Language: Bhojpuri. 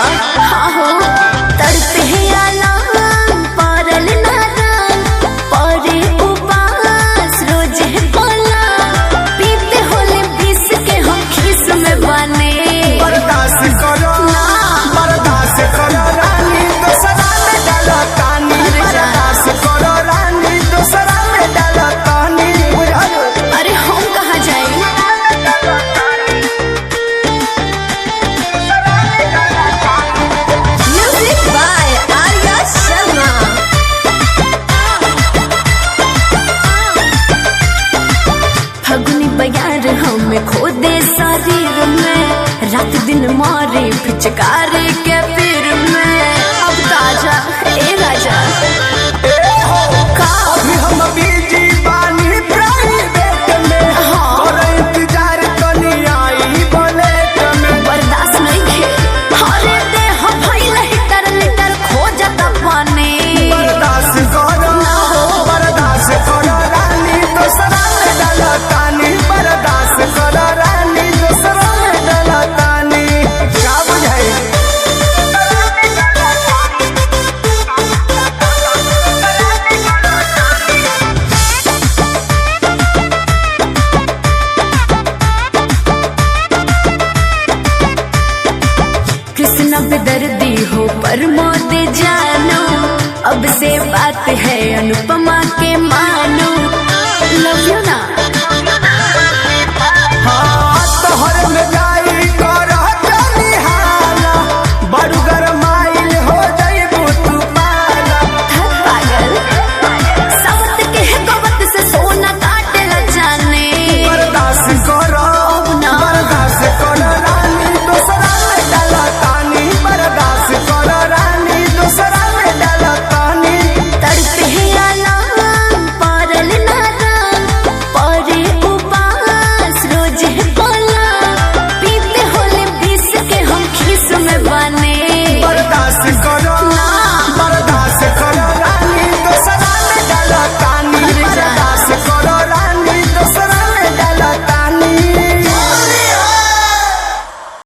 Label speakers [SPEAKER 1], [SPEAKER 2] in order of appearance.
[SPEAKER 1] अच्छा
[SPEAKER 2] हाँ हो तड़पे आलाम पारल नादान परे उपास रोज है बोला पीते होले बीस के हम खीस में बने
[SPEAKER 1] बर्दाश्त करो रानी दूसरा में डालो तानी बर्दाश्त करो रानी दूसरा में डालो तानी।
[SPEAKER 2] अरे हम कहाँ जाए म्यूजिक बाय आर्या शर्मा। फगुनी बयार हमें खो दे शरीर में रात दिन मारे पिचकारी के पीर में अब ताजा ए राजा
[SPEAKER 1] अभी हम बीजी बानी प्राइवेट में और इंतजार कनी आई बुलेट में
[SPEAKER 2] बर्दाश्त नहीं खे हरे दे हम भाई लिटर खो जाता पानी
[SPEAKER 1] बर्दाश्त करो रानी दूसरा में डालो तानी बर्दाश्त करो रानी दूसरा में डालो तानी। क्या बुझाई
[SPEAKER 2] कृष्ण बेदर्दी हो पर मोदे जानो अब से बात है अनुपमा के माँ